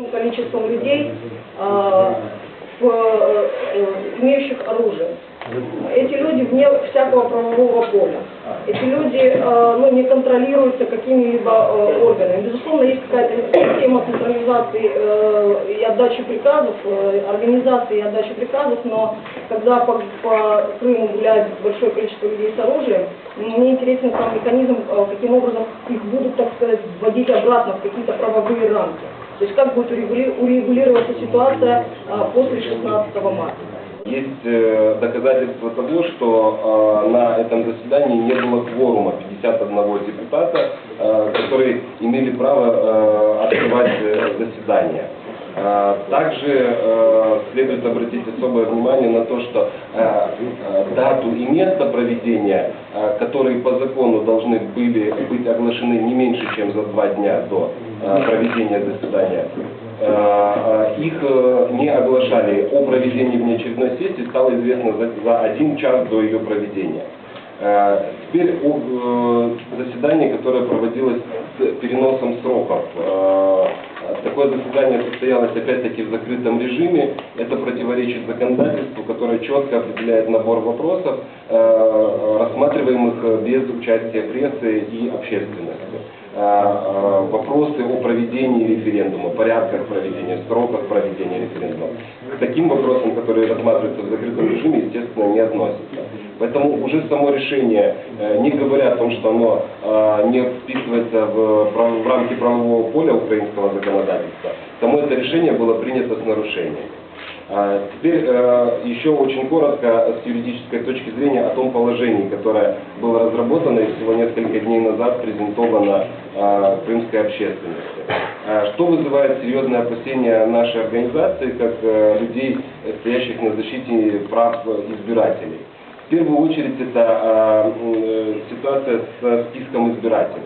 количеством людей, имеющих оружие. Эти люди вне всякого правового поля. Эти люди не контролируются какими-либо органами. Безусловно, есть какая-то система централизации и отдачи приказов, организации и отдачи приказов, но когда по Крыму гуляет большое количество людей с оружием, мне интересен сам механизм, каким образом их будут, так сказать, вводить обратно в какие-то правовые рамки. То есть как будет урегулироваться ситуация после 16 марта. Есть доказательства того, что на этом заседании не было кворума 51 депутата, которые имели право открывать заседание. Также следует обратить особое внимание на то, что дату и место проведения, которые по закону должны были быть оглашены не меньше, чем за 2 дня до проведения заседания, их не оглашали. О проведении внеочередной сессии стало известно за 1 час до ее проведения. Теперь о заседании, которое проводилось с переносом сроков. Такое заседание состоялось опять-таки в закрытом режиме. Это противоречит законодательству, которое четко определяет набор вопросов, рассматриваемых без участия прессы и общественности. Вопросы о проведении референдума, порядках проведения, сроках проведения референдума. К таким вопросам, которые рассматриваются в закрытом режиме, естественно, не относятся. Поэтому уже само решение, не говоря о том, что оно не вписывается в рамки правового поля украинского законодательства, само это решение было принято с нарушением. Теперь еще очень коротко с юридической точки зрения о том положении, которое было разработано и всего несколько дней назад презентовано крымской общественности. Что вызывает серьезные опасения нашей организации, как людей, стоящих на защите прав избирателей. В первую очередь это ситуация с списком избирателей.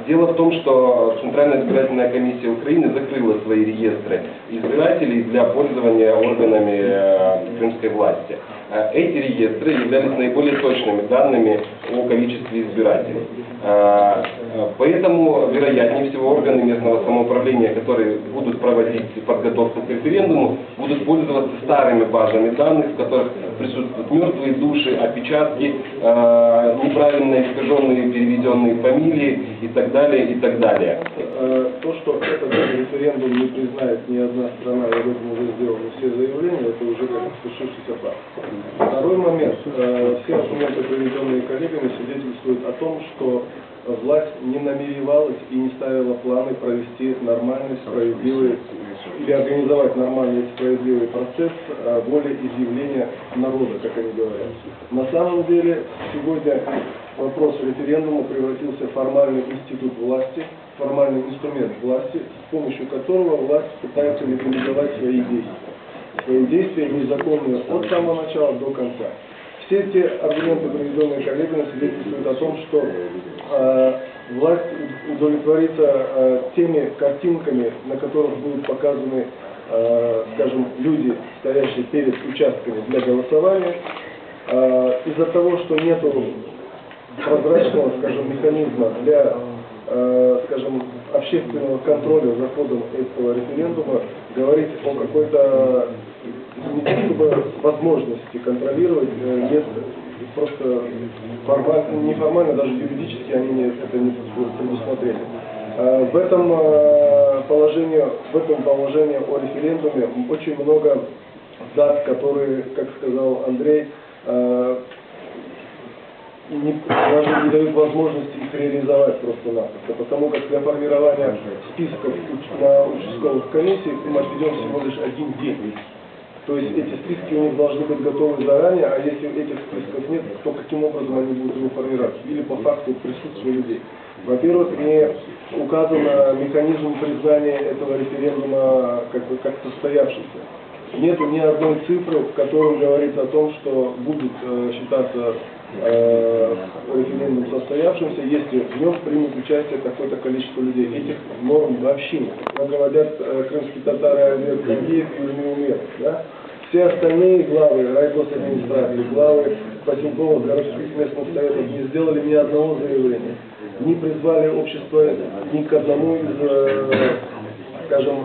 Дело в том, что Центральная избирательная комиссия Украины закрыла свои реестры избирателей для пользования органами крымской власти. Эти реестры являлись наиболее точными данными о количестве избирателей. Поэтому, вероятнее всего, органы местного самоуправления, которые будут проводить подготовку к референдуму, будут пользоваться старыми базами данных, в которых присутствуют мертвые души, опечатки, неправильно искаженные переведенные фамилии и так далее, и так далее. То, что этот референдум не признает ни одна страна, и об этом уже сделаны все заявления, это уже как свершившийся факт. Второй момент. Все аргументы, приведенные коллегами, свидетельствуют о том, что власть не намеревалась и не ставила планы провести нормальный, справедливый или организовать нормальный и справедливый процесс волеизъявления народа, как они говорят. На самом деле, сегодня вопрос референдума превратился в формальный институт власти, формальный инструмент власти, с помощью которого власть пытается легализовать свои действия. Свои действия незаконные от самого начала до конца. Все эти аргументы, приведенные коллегами, свидетельствуют о том, что власть удовлетворится теми картинками, на которых будут показаны, скажем, люди, стоящие перед участками для голосования. Из-за того, что нет прозрачного, скажем, механизма для, скажем, общественного контроля за ходом этого референдума, говорить о какой-то возможности контролировать нет, просто формально, неформально, даже юридически они это не предусмотрели. В этом положении о референдуме очень много дат, которые, как сказал Андрей, даже не дают возможности их реализовать просто-напросто, потому как для формирования списков на участковых комиссиях мы отведем всего лишь 1 день. То есть эти списки у них должны быть готовы заранее, а если этих списков нет, то каким образом они будут его формировать? Или по факту присутствия людей. Во-первых, не указан механизм признания этого референдума как состоявшимся. Нет ни одной цифры, в которой говорится о том, что будет считаться референдум состоявшимся, если в нем примут участие какое-то количество людей. Этих норм вообще нет. Как говорят крымские татары Айбек Кагиев и Ульмиумер, да? Все остальные главы райгосадминистрации, главы поселковых городских местных советов не сделали ни одного заявления. Не призвали общество ни к одному из скажем,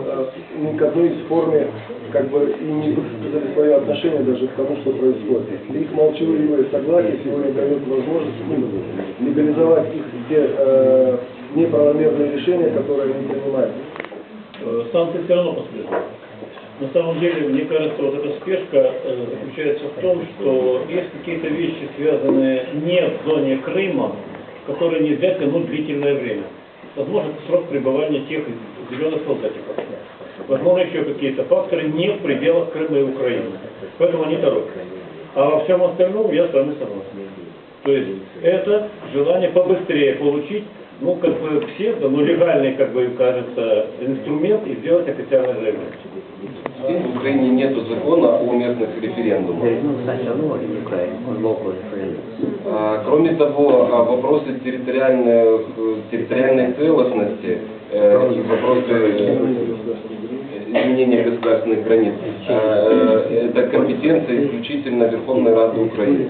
ни к одной из форме как бы и не высказали свое отношение даже к тому, что происходит. Их молчаливое согласие сегодня дает возможность им легализовать их те неправомерные решения, которые они принимают. Санкции все равно последуют. На самом деле, мне кажется, вот эта спешка заключается в том, что есть какие-то вещи, связанные не в зоне Крыма, которые нельзя тянуть длительное время. Возможно, это срок пребывания тех зеленых солдатиков. Возможно, еще какие-то факторы не в пределах Крыма и Украины. Поэтому они торопятся. А во всем остальном я с вами согласен. То есть это желание побыстрее получить, ну, как бы псевдо, но легальный, как бы кажется, инструмент и сделать официальное заявление. Здесь в Украине нет закона о местных референдумах. Кроме того, вопросы территориальной целостности и вопросы изменения государственных границ – это компетенция исключительно Верховной Рады Украины.